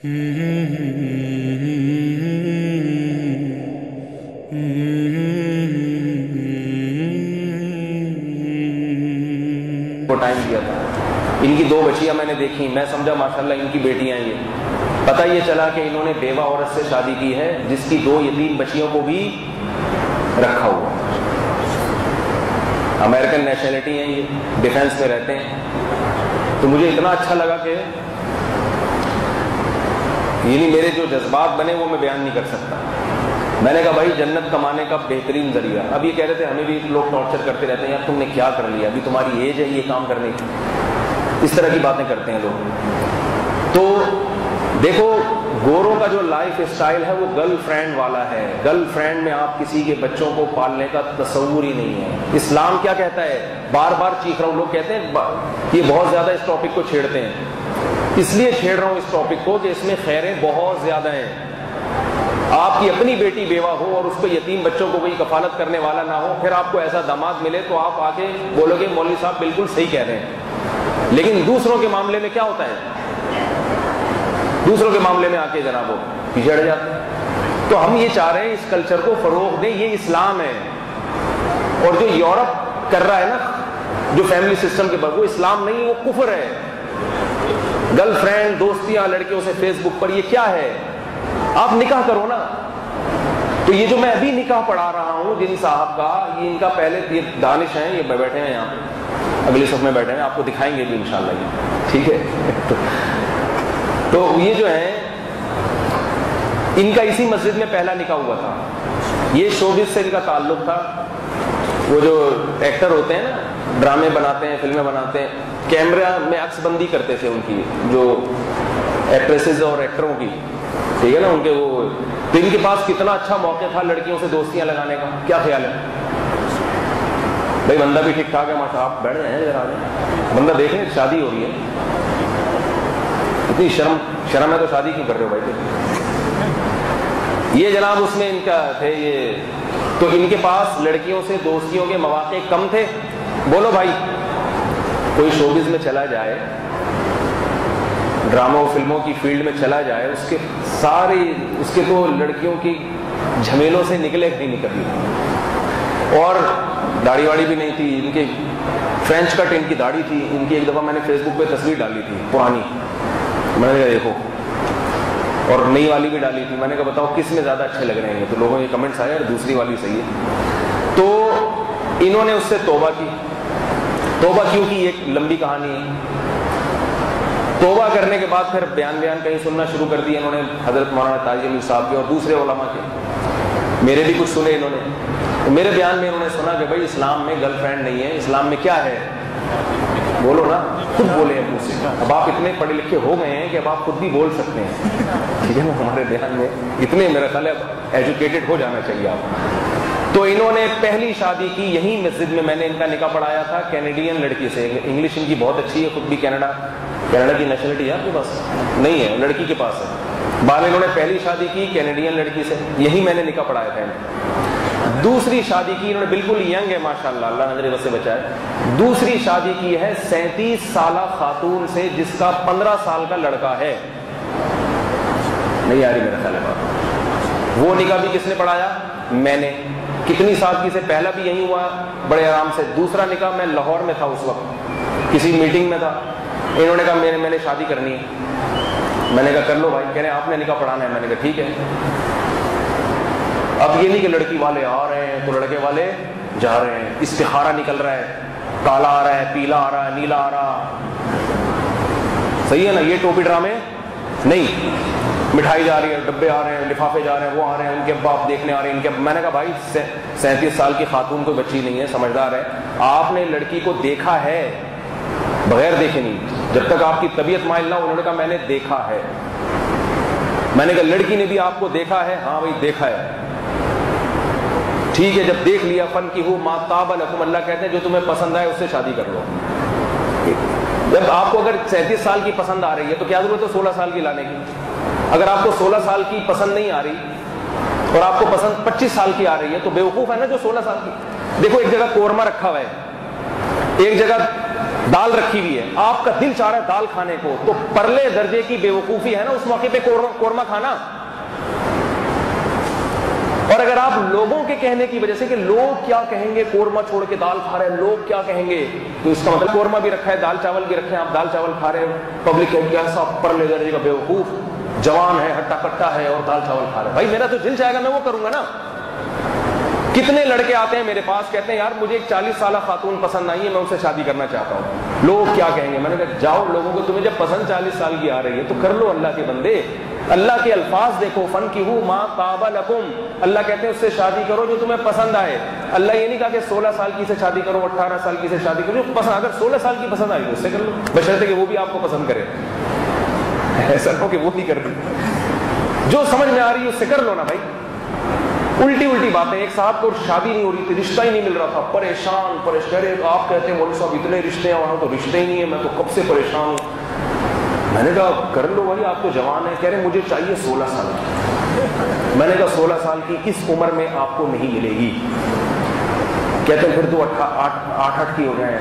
کو ٹائم دیا تھا. ان کی 2 بچیاں میں نے دیکھی, میں سمجھا ماشاءاللہ ان کی بیٹیاں ہیں. یہ پتہ یہ چلا کہ انہوں نے بیوہ عورت سے شادی کی ہے جس کی 2 یتیم بچیوں کو بھی رکھا ہوا. امریکن نیشنلٹی ہیں, یہ ڈیفینس میں رہتے ہیں. تو مجھے اتنا اچھا لگا کہ یعنی میرے جو جذبات بنے وہ میں بیان نہیں کر سکتا. میں نے کہا بھائی جنت کمانے کا بہترین ذریعہ. اب یہ کہہ رہے تھے ہمیں بھی لوگ ٹارچر کرتے رہتے ہیں, یار تم نے کیا کر لیا, ابھی تمہاری ایج ہے یہ کام کرنے کی. اس طرح کی باتیں کرتے ہیں لوگ. تو دیکھو گوروں کا جو لائف اسٹائل ہے وہ گرل فرینڈ والا ہے. گرل فرینڈ میں آپ کسی کے بچوں کو پالنے کا تصور ہی نہیں ہے. اسلام کیا کہتا ہے, بار بار چیخ رہا ہوں, لوگ کہتے ہیں یہ بہت زیادہ اس ٹاپک کو چھیڑتے ہیں. اس لیے چھیڑ رہا ہوں اس ٹاپک کو کہ اس میں خیریں بہت زیادہ ہیں. آپ کی اپنی بیٹی بیوہ ہو اور اس کو یتیم بچوں کو کوئی کفالت کرنے والا نہ ہو, پھر آپ کو ایسا داماد ملے تو آپ آ کے بولو گے مولوی صاحب بالکل صحیح کہہ رہے ہیں. لیکن دوسروں کے معاملے میں کیا ہوتا ہے, دوسروں کے معاملے میں آ کے جناب وہ پیچھے ہٹ جاتے ہیں. تو ہم یہ چاہ رہے ہیں اس کلچر کو فروغ دیں, یہ اسلام ہے. اور جو یورپ کر رہا ہے نا جو فیملی سسٹم کے بعد, وہ اسلام نہیں, وہ کفر ہے. گرل فرینڈ دوستیاں لڑکیوں سے فیس بک پر, یہ کیا ہے؟ آپ نکاح کرو نا. تو یہ جو میں ابھی نکاح پڑھا رہا ہوں جن صاحب کا, یہ ان کا پہلے یہ دانش ہیں, یہ بیٹھے ہیں یہاں پہ اگلی صف میں بیٹھے ہیں, آپ کو دکھائیں گے بھی انشاءاللہ یہ, ٹھیک ہے. تو یہ جو ہیں ان کا اسی مسجد میں پہلا نکاح ہوا تھا. یہ شوبز سے ان کا تعلق تھا. وہ جو ایکٹر ہوتے ہیں نا, ڈرامے بناتے ہیں, فلمیں بناتے ہیں, کیمرہ میں عکس بندی کرتے تھے ان کی, جو ایکٹریسز اور ایکٹروں کی, ٹھیک ہے نا, ان کے وہ. تو ان کے پاس کتنا اچھا موقع تھا لڑکیوں سے دوستیاں لگانے کا. کیا خیال ہے بھائی, بندہ بھی ٹھیک ٹھاک ہے ماشاء, آپ بیٹھ رہے ہیں ذرا, بندہ دیکھ لیں, شادی ہو رہی ہے. اتنی شرم ہے تو شادی کیوں کر رہے ہو بھائی؟ یہ جناب اس میں ان کا تھے یہ. تو ان کے پاس لڑکیوں سے دوستیوں کے مواقع کم تھے. بولو بھائی کوئی شوبز میں چلا جائے, ڈراموں فلموں کی فیلڈ میں چلا جائے, اس کے ساری اس کے تو لڑکیوں کی جھمیلوں سے نکلے نہیں کبھی. اور داڑھی واڑی بھی نہیں تھی ان کے, فرینچ کٹ ان کی داڑھی تھی ان کی. ایک دفعہ میں نے فیس بک پہ تصویر ڈالی تھی پرانی, میں نے کہا دیکھو, اور نئی والی بھی ڈالی تھی. میں نے کہا بتاؤ کس میں زیادہ اچھے لگ رہے ہیں؟ تو لوگوں کے کمنٹس آئے اور دوسری والی صحیح ہے. تو انہوں نے اس سے توبہ کی. توبہ کیوں کی, ایک لمبی کہانی ہے. توبہ کرنے کے بعد پھر بیان کہیں سننا شروع کر دیا انہوں نے, حضرت مولانا تاج امیر صاحب کے اور دوسرے علماء کے. میرے بھی کچھ سنے انہوں نے. تو میرے بیان میں انہوں نے سنا کہ بھائی اسلام میں گرل فرینڈ نہیں ہے, اسلام میں کیا ہے؟ بولو نا, خود بولے ہیں منہ سے. اب آپ اتنے پڑھے لکھے ہو گئے ہیں کہ اب آپ خود بھی بول سکتے ہیں, ٹھیک ہے نا. ہمارے بیان میں اتنے میرا خیال ہے ایجوکیٹڈ ہو جانا چاہیے آپ. تو انہوں نے پہلی شادی کی یہی مسجد میں نے ان کا نکاح پڑھایا تھا, کینیڈین لڑکی سے. انگلش ان کی بہت اچھی ہے, خود بھی کینیڈا کی نیشنلٹی ہے آپ کے پاس نہیں ہے, لڑکی کے پاس ہے. بعد انہوں نے پہلی شادی کی کینیڈین لڑکی سے, یہی میں نے نکاح پڑھایا تھا. دوسری شادی کی انہوں نے, بالکل ینگ ہے ماشاءاللہ, اللہ نظر بس سے بچائے. دوسری شادی کی ہے 37 سالہ خاتون سے جس کا 15 سال کا لڑکا ہے. نہیں آ رہی میرا خیال ہے بات. وہ نکاح بھی کس نے پڑھایا؟ میں نے. کتنی سادگی سے, پہلا بھی یہی ہوا بڑے آرام سے. دوسرا نکاح میں لاہور میں تھا اس وقت, کسی میٹنگ میں تھا. انہوں نے کہا میں نے شادی کرنی ہے. میں نے کہا کر لو بھائی. کہہ رہے ہیں آپ نے نکاح پڑھانا ہے. میں نے کہا ٹھیک ہے. اب یہ نہیں کہ لڑکی والے آ رہے ہیں تو لڑکے والے جا رہے ہیں, استخارہ نکل رہا ہے, کالا آ رہا ہے, پیلا آ رہا ہے, نیلا آ رہا. صحیح ہے نا, یہ ٹوپی ڈرامے نہیں. مٹھائی جا رہی ہے, ڈبے آ رہے ہیں, لفافے جا رہے ہیں, وہ آ رہے ہیں, ان کے ابا آپ دیکھنے آ رہے ہیں, ان کے. میں نے کہا بھائی 37 سال کی خاتون کوئی بچی نہیں ہے, سمجھدار ہے. آپ نے لڑکی کو دیکھا ہے, بغیر دیکھے نہیں. جب تک آپ کی طبیعت مائل نہ ہو. انہوں نے کہا میں نے دیکھا ہے. میں نے کہا لڑکی نے بھی آپ کو دیکھا ہے؟ ہاں بھائی دیکھا ہے. ٹھیک ہے, جب دیکھ لیا, فن کی ہو ما طاب لکم, اللہ کہتے ہیں جو تمہیں پسند آئے اس سے شادی کر لو. جب آپ کو اگر 37 سال کی پسند آ رہی ہے تو کیا ضرورت ہے 16 سال کی لانے کی؟ اگر آپ کو 16 سال کی پسند نہیں آ رہی اور آپ کو پسند 25 سال کی آ رہی ہے تو بیوقوف ہے نا جو 16 سال کی. دیکھو ایک جگہ قورمہ رکھا ہوا ہے, ایک جگہ دال رکھی ہوئی ہے, آپ کا دل چاہ رہا ہے دال کھانے کو, تو پرلے درجے کی بے وقوفی ہے نا اس موقع پہ قورمہ کھانا. اور اگر آپ لوگوں کے کہنے کی وجہ سے کہ لوگ کیا کہیں گے, قورمہ چھوڑ کے دال کھا رہے ہیں, لوگ کیا کہیں گے, تو اس کا مطلب قورمہ بھی رکھا ہے, دال چاول بھی رکھے ہیں, آپ دال چاول کھا رہے ہیں, پبلک کہے گی ایسا پرلے درجے کا بے وقوف جوان ہے, ہٹا کٹا ہے اور دال چاول کھا رہا ہے. بھائی میرا تو دل چاہے گا میں وہ کروں گا نا. کتنے لڑکے آتے ہیں میرے پاس, کہتے ہیں یار مجھے ایک 40 سالہ خاتون پسند آئی ہے, میں اسے شادی کرنا چاہتا ہوں, لوگ کیا کہیں گے. میں نے کہا جاؤ لوگوں کو, تمہیں جب پسند 40 سال کی آ رہی ہے تو کر لو. اللہ کے بندے, اللہ کے الفاظ دیکھو, فنکحوا ما طاب لکم, اللہ کہتے ہیں اس سے شادی کرو جو تمہیں پسند آئے. اللہ یہ نہیں کہا کہ 16 سال کی سے شادی کرو, 18 سال کی سے شادی کرو, پسند اگر 16 سال کی پسند آئی تو اس سے کر لو, بشرطے کہ وہ بھی آپ کو پسند کرے. ایسا نہ ہو کہ وہ نہیں کر رہی, جو سمجھ میں آ رہی ہے اس سے کر لو نا بھائی. الٹی باتیں. ایک صاحب کو شادی نہیں ہو رہی تھی, رشتہ ہی نہیں مل رہا تھا, پریشان. آپ کہتے ہیں مولوی صاحب اتنے رشتے ہیں وہاں تو رشتے ہی نہیں ہے, میں تو کب سے پریشان ہوں. میں نے کہا کر لو بھائی, آپ تو جوان ہیں. کہہ رہے مجھے چاہیے 16 سال کی. میں نے کہا 16 سال کی اس عمر میں آپ کو نہیں ملے گی. کہتے ہیں پھر تو 8 کی ہو جائے.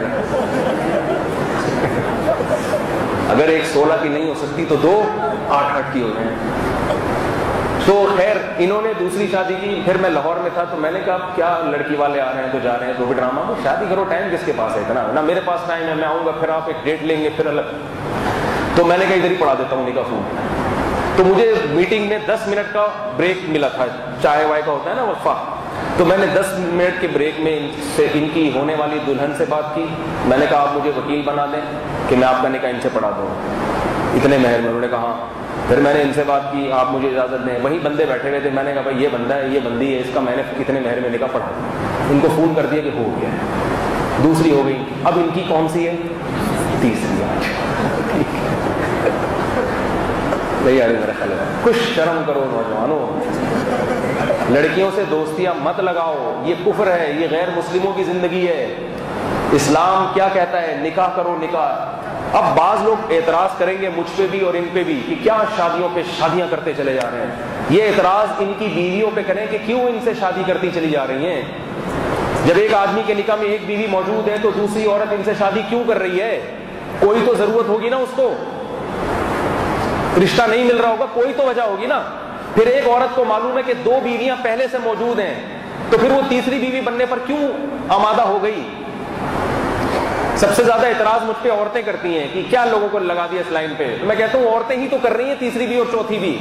اگر ایک 16 کی نہیں ہو سکتی تو 2 8 کی ہو جائیں. تو خیر انہوں نے دوسری شادی کی. پھر میں لاہور میں تھا تو میں نے کہا کیا لڑکی والے آ رہے ہیں تو جا رہے ہیں, تو بھی ڈرامہ میں شادی کرو, ٹائم کس کے پاس ہے اتنا, نہ میرے پاس ٹائم ہے, میں آؤں گا پھر آپ ایک ڈیٹ لیں گے پھر الگ. تو میں نے کہا ادھر ہی پڑھا دیتا ہوں نکاح فون. تو مجھے میٹنگ میں 10 منٹ کا بریک ملا تھا, چائے وائے کا ہوتا ہے نا وقفہ. تو میں نے 10 منٹ کے بریک میں ان کی ہونے والی دلہن سے بات کی. میں نے کہا آپ مجھے وکیل بنا دیں کہ میں آپ کا نکاح ان سے پڑھا دوں اتنے مہر میں. انہوں نے کہا ہاں. پھر میں نے ان سے بات کی, آپ مجھے اجازت دیں. وہی بندے بیٹھے ہوئے تھے. میں نے کہا بھائی یہ بندہ ہے, یہ بندی ہے, اس کا میں نے اتنے مہر میں نکاح پڑھا دیا. ان کو فون کر دیا کہ ہو گیا. دوسری ہو گئی. اب ان کی کون سی ہے؟ تیسری. نہیں یار میرا خیال ہے کچھ شرم کرو نوجوانوں, لڑکیوں سے دوستیاں مت لگاؤ, یہ کفر ہے, یہ غیر مسلموں کی زندگی ہے. اسلام کیا کہتا ہے؟ نکاح کرو نکاح. اب بعض لوگ اعتراض کریں گے مجھ پہ بھی اور ان پہ بھی کہ کیا شادیوں پہ شادیاں کرتے چلے جا رہے ہیں. یہ اعتراض ان کی بیویوں پہ کریں کہ کیوں ان سے شادی کرتی چلی جا رہی ہیں. جب ایک آدمی کے نکاح میں ایک بیوی موجود ہے تو دوسری عورت ان سے شادی کیوں کر رہی ہے؟ کوئی تو ضرورت ہوگی نا اس کو, رشتہ نہیں مل رہا ہوگا, کوئی تو وجہ ہوگی نا. پھر ایک عورت کو معلوم ہے کہ 2 بیویاں پہلے سے موجود ہیں, تو پھر وہ تیسری بیوی بننے پر کیوں آمادہ ہو گئی؟ سب سے زیادہ اعتراض مجھ پہ عورتیں کرتی ہیں کہ کیا لوگوں کو لگا دیا اس لائن پہ. میں کہتا ہوں عورتیں ہی تو کر رہی ہیں تیسری بھی اور چوتھی بھی.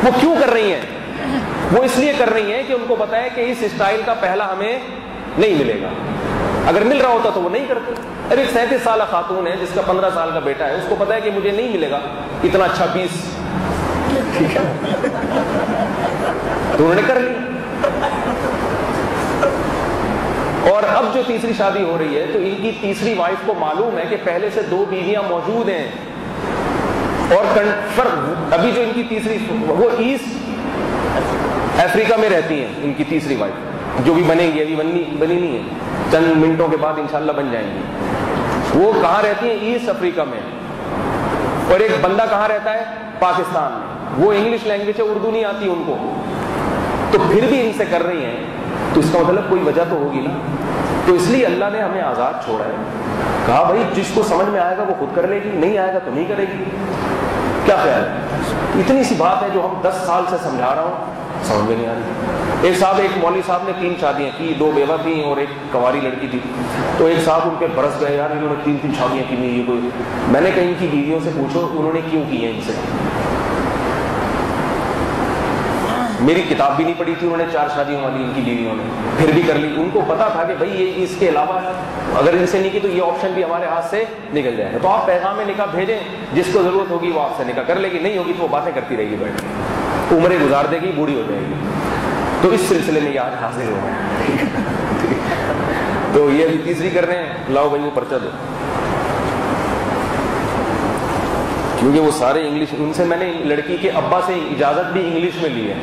وہ کیوں کر رہی ہیں؟ وہ اس لیے کر رہی ہیں کہ ان کو پتا ہے کہ اس اسٹائل کا پہلا ہمیں نہیں ملے گا. اگر مل رہا ہوتا تو وہ نہیں کرتے. اب ایک 37 سالہ خاتون ہے جس کا 15 سال کا بیٹا ہے, اس کو پتا ہے کہ مجھے نہیں ملے گا اتنا اچھا پیس, ٹھیک ہے, تو انہوں نے کر لی. اور اب جو تیسری شادی ہو رہی ہے تو ان کی تیسری وائف کو معلوم ہے کہ پہلے سے 2 بیویاں موجود ہیں. اور ابھی جو ان کی تیسری, وہ ایسٹ افریقہ میں رہتی ہیں. ان کی تیسری وائف جو بھی بنے گی, ابھی بنی نہیں ہے, چند منٹوں کے بعد انشاءاللہ بن جائیں گی. وہ کہاں رہتی ہیں؟ ایسٹ افریقہ میں. اور ایک بندہ کہاں رہتا ہے؟ پاکستان میں. وہ انگلش لینگویج ہے, اردو نہیں آتی ان کو, تو پھر بھی ان سے کر رہی ہیں. تو اس کا مطلب کوئی وجہ تو ہوگی نا. تو اس لیے اللہ نے ہمیں آزاد چھوڑا ہے, کہا بھائی جس کو سمجھ میں آئے گا وہ خود کر لے گی, نہیں آئے گا تو نہیں کرے گی. کیا خیال ہے؟ اتنی سی بات ہے جو ہم 10 سال سے سمجھا رہا ہوں, سمجھ میں نہیں آ رہی. ایک مولوی صاحب نے 3 شادیاں کی, 2 بیوہ تھیں اور ایک کنواری لڑکی تھی. تو ایک صاحب ان پہ برس گئے, یار انہوں نے 3 شادیاں کی نہیں, یہ کوئی. میں نے کہیں ان کی بیویوں سے پوچھو انہوں نے کیوں کی ہیں ان سے. میری کتاب بھی نہیں پڑھی تھی, انہوں نے 4 شادیوں والی ان کی بیویوں نے, پھر بھی کر لی. ان کو پتا تھا کہ بھائی یہ اس کے علاوہ اگر ان سے نہیں کی تو یہ آپشن بھی ہمارے ہاتھ سے نکل جائے گا. تو آپ پیغام نکاح بھیجیں, جس کو ضرورت ہوگی وہ آپ سے نکاح کر لے گی, نہیں ہوگی تو وہ باتیں کرتی رہے گی, بیٹھ کے عمریں گزار دے گی, بوڑھی ہو جائے گی. تو اس سلسلے میں یہ آج حاضر ہو گئے. تو یہ ابھی تیسری کر رہے ہیں, لاؤ بھائی وہ پرچہ دو, کیونکہ وہ سارے انگلش. ان سے میں نے لڑکی کے ابا سے اجازت بھی انگلش میں لی ہے,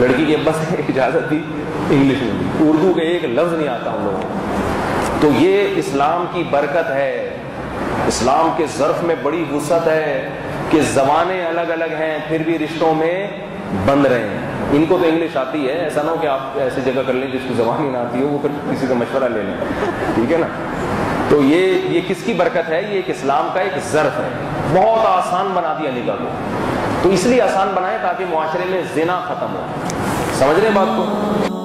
لڑکی کے ابا سے اجازت بھی انگلش میں لی. اردو کے ایک لفظ نہیں آتا ہم لوگوں کو. تو یہ اسلام کی برکت ہے, اسلام کے ظرف میں بڑی وسعت ہے کہ زبانیں الگ الگ ہیں پھر بھی رشتوں میں بند رہے ہیں. ان کو تو انگلش آتی ہے, ایسا نہ ہو کہ آپ ایسی جگہ کر لیں جس کو زبان ہی نہ آتی ہو, وہ پھر کسی کا مشورہ لے لیں, ٹھیک ہے نا. تو یہ کس کی برکت ہے؟ یہ ایک اسلام کا ایک ظرف ہے، بہت آسان بنا دیا نکاح کو، تو اس لیے آسان بنائے تاکہ معاشرے میں زنا ختم ہو. سمجھ رہے ہیں بات کو؟